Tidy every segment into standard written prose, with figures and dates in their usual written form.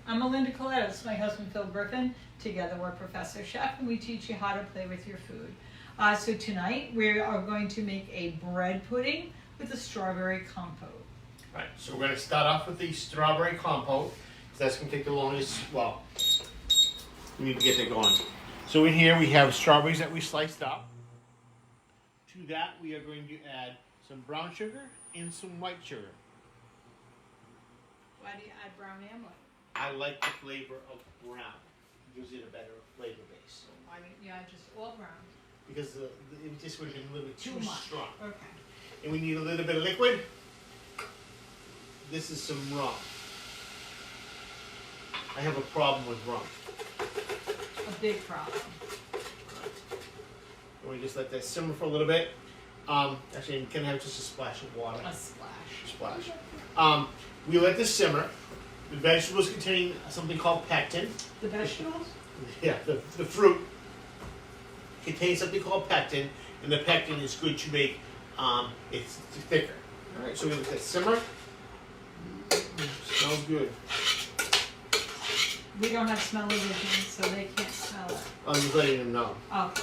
I'm Melinda Colettos, my husband Phil Griffin. Together we're Professor Chef and we teach you how to play with your food. So tonight we are going to make a bread pudding with a strawberry compote. Right, so we're going to start off with the strawberry compote. That's going to take the longest, well, we need to get that going. So in here we have strawberries that we sliced up. To that we are going to add some brown sugar and some white sugar. Why do you add brown and white? I like the flavor of brown. It gives it a better flavor base. Why don't you add just all brown? Because it just would have been a little bit too much. strong. Okay. And we need a little bit of liquid. This is some rum. I have a problem with rum. A big problem. And we just let that simmer for a little bit. Actually, you can have just a splash of water. A splash. Splash. We let this simmer. The vegetables contain something called pectin. The vegetables? Yeah, the fruit contains something called pectin, and the pectin is good to make it thicker. All right, so we let that simmer. Smells good. We don't have smell-o-vision, so they can't smell it. I'm just letting them know. Okay.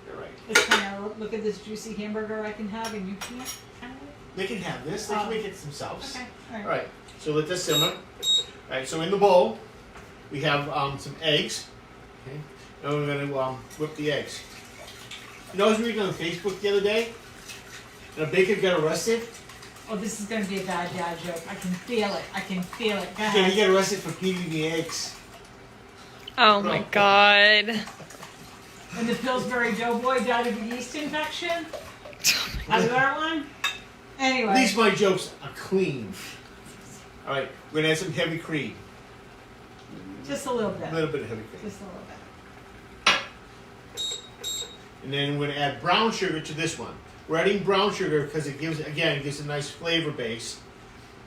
All right. It's kind of, look at this juicy hamburger I can have and you can't have it? They can have this. They can make it themselves. Okay. All right. So let this simmer. All right. So in the bowl, we have some eggs. Okay. And we're going to whip the eggs. You know, I was reading on Facebook the other day, and a baker got arrested. Oh, this is going to be a bad dad joke. I can feel it. I can feel it. Go Yeah, ahead. he got arrested for peeling the eggs. Oh my God. And the Pillsbury Doughboy died of a yeast infection? Have you heard one? Anyway. At least my jokes are clean. All right. We're going to add some heavy cream. Just a little bit. A little bit of heavy cream. Just a little bit. And then we're going to add brown sugar to this one. We're adding brown sugar because it gives a nice flavor base.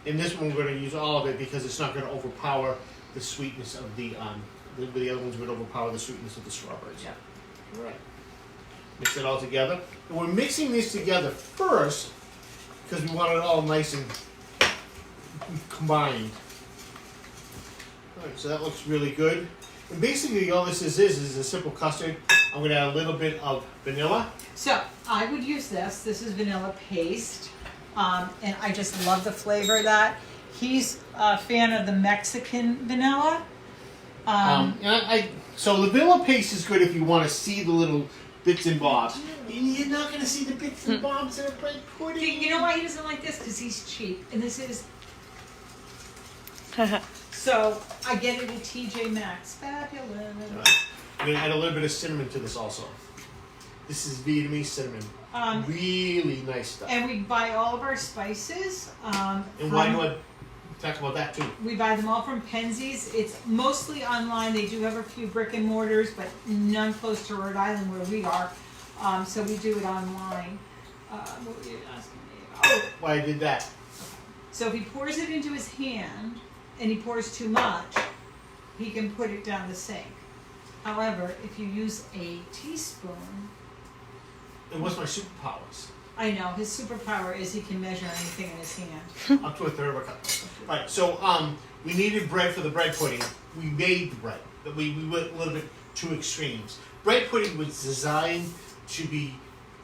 In this one, we're going to use all of it because it's not going to overpower the sweetness of the other ones would overpower the sweetness of the strawberries. Yeah. All right. Mix it all together. And we're mixing this together first because we want it all nice and combined. All right, so that looks really good. And basically, all this is a simple custard. I'm going to add a little bit of vanilla. So, I would use this. This is vanilla paste. And I just love the flavor of that. He's a fan of the Mexican vanilla. So the vanilla paste is good if you want to see the little bits and bobs. You're not going to see the bits and bobs in a bread pudding. You know why he doesn't like this? Because he's cheap. And this is... So, I get it at TJ Maxx. Fabulous. Right. I'm going to add a little bit of cinnamon to this also. This is Vietnamese cinnamon. Really nice stuff. And we buy all of our spices. And why do I talk about that too? We buy them all from Penzies. It's mostly online. They do have a few brick and mortars, but none close to Rhode Island where we are. So we do it online. What were you asking me about? Oh. Why I did that? So if he pours it into his hand and he pours too much, he can put it down the sink. However, if you use a teaspoon... And what's my superpowers? I know, his superpower is he can measure anything in his hand. Up to a third of a cup. All right, so we needed bread for the bread pudding. We made the bread, but we went a little bit too extremes. Bread pudding was designed to be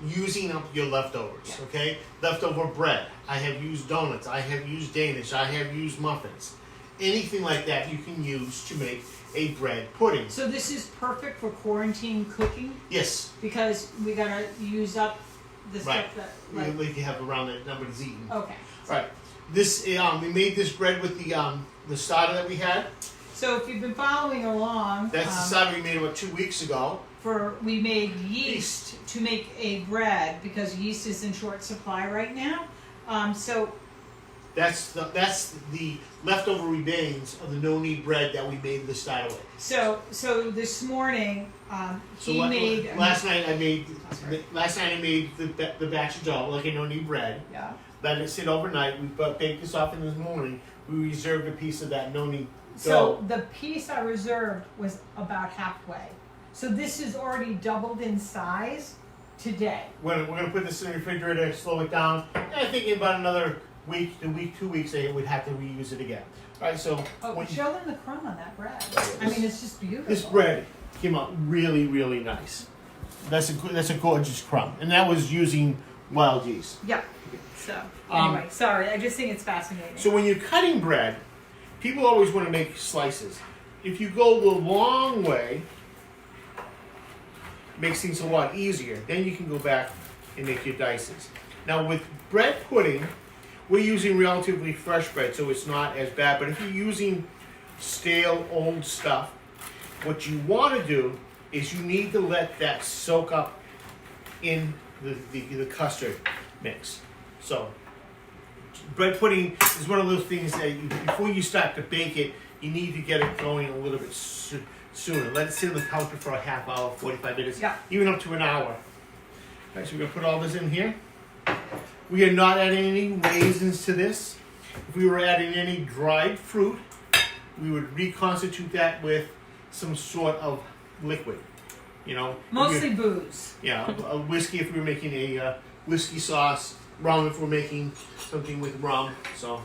using up your leftovers, okay? Leftover bread. I have used donuts. I have used Danish. I have used muffins. Anything like that you can use to make a bread pudding. So this is perfect for quarantine cooking? Yes. Because we gotta use up the stuff that... Like you have around that nobody's eating. Okay. Right. This we made this bread with the starter that we had. So if you've been following along... That's the starter we made about 2 weeks ago. We made yeast to make a bread because yeast is in short supply right now. So... That's the leftover remains of the no-knead bread that we made the starter with. So this morning made... Last night I made the batch of dough, like a no-knead bread. Yeah. Let it sit overnight. We baked this off in the morning. We reserved a piece of that no-knead dough. So the piece I reserved was about halfway. So this is already doubled in size today. We're going to put this in the refrigerator, slow it down. And I think in about another week, 2 weeks, we'd have to reuse it again. Alright, so Oh, when show them the crumb on that bread. I mean, it's just beautiful. this bread came out really, really nice. That's a gorgeous crumb, and that was using wild yeast. Yeah. So, Um, anyway, sorry. I just think it's fascinating. So when you're cutting bread, people always want to make slices. If you go the long way, it makes things a lot easier. Then you can go back and make your dices. Now with bread pudding, we're using relatively fresh bread, so it's not as bad. But if you're using stale, old stuff, what you want to do is you need to let that soak up in the custard mix. So bread pudding is one of those things that before you start to bake it, you need to get it going a little bit sooner. Let it sit on the counter for a half hour, 45 minutes, Yeah. even up to an hour. All right, so we're gonna put all this in here. We are not adding any raisins to this. If we were adding any dried fruit, we would reconstitute that with some sort of liquid. You know, Mostly booze. yeah, a whiskey if we were making a whiskey sauce, rum if we're making something with rum. So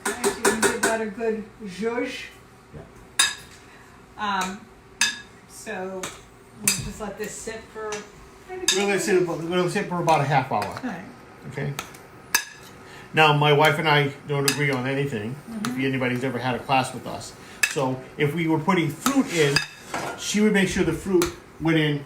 Okay, so you can give that a good zhuzh. So we'll just let this sit for maybe we're gonna sit for about a half hour. Alright. Okay. Now, my wife and I don't agree on anything. If anybody's ever had a class with us, so if we were putting fruit in, she would make sure the fruit went in,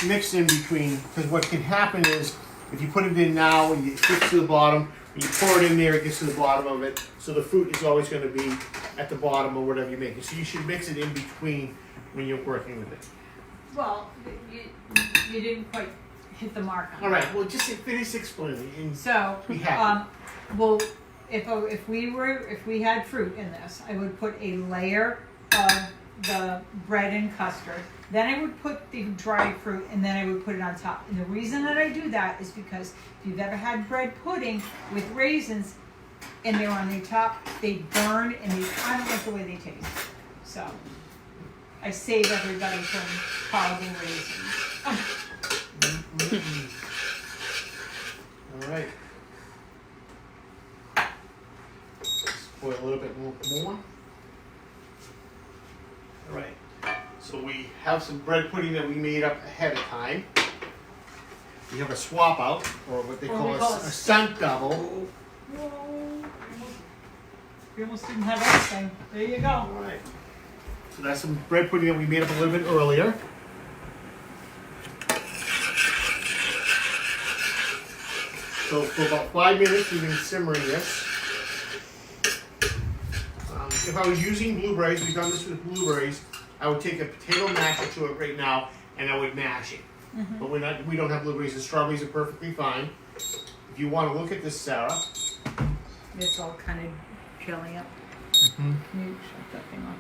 mixed in between. Because what can happen is, if you put it in now and it gets to the bottom, when you pour it in there, it gets to the bottom of it. So the fruit is always going to be at the bottom of whatever you're making. So you should mix it in between when you're working with it. Well, you didn't quite hit the mark on All right. Well, just finish explaining. And So, be happy. well, if we had fruit in this, I would put a layer of the bread and custard. Then I would put the dried fruit, and then I would put it on top. And the reason that I do that is because if you've ever had bread pudding with raisins, and they're on the top, they burn, and I don't like the way they taste. So, I save everybody from horrible raisins. All right. Pour a little bit more. All right. So we have some bread pudding that we made up ahead of time. We have a swap out, or what they call a stunt double. Whoa. We almost didn't have everything. There you go. All right. So that's some bread pudding that we made up a little bit earlier. So for about 5 minutes, we've been simmering this. If I was using blueberries, we've done this with blueberries, I would take a potato masher to it right now, and I would mash it. But we don't have blueberries, and strawberries are perfectly fine. If you want to look at this, Sarah. It's all kind of jelly up. Can you shut that thing off?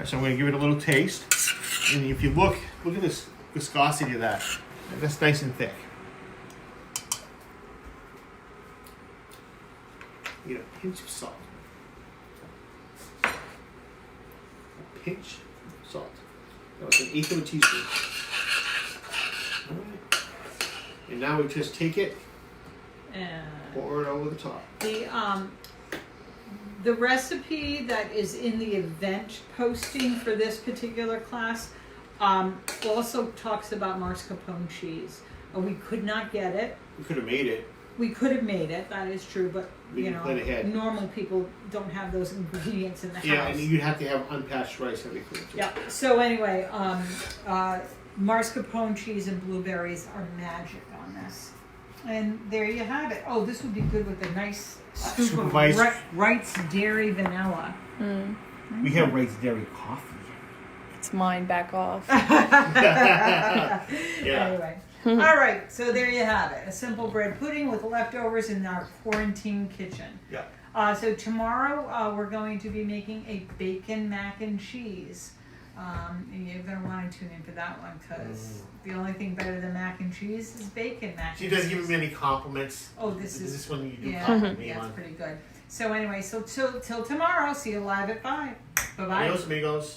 So I'm going to give it a little taste. And if you look at this viscosity of that. That's nice and thick. You get a pinch of salt. A pinch of salt. That was 1/8 of a teaspoon. All right. And now we just take it, And pour it over the top. the recipe that is in the event posting for this particular class also talks about mascarpone cheese. We could not get it. We could have made it. We could have made it, that is true, but We you didn't know, plan ahead. normal people don't have those ingredients in the Yeah, house. and you'd have to have unpatched rice every too. Yeah. So anyway, mascarpone cheese and blueberries are magic on this. And there you have it. Oh, this would be good with a nice scoop of Wright's Dairy Vanilla. We have Wright's Dairy coffee. It's mine, back off. Yeah. Anyway. All right, so there you have it. A simple bread pudding with leftovers in our quarantine kitchen. Yeah. So tomorrow we're going to be making a bacon mac and cheese. And you're going to want to tune in for that one because the only thing better than mac and cheese is bacon mac and cheese. She doesn't give me any compliments. Oh, this is... This one you do yeah, compliment me yeah, on. it's pretty good. So anyway, so till tomorrow. See you live at 5. Bye-bye. Adios, amigos.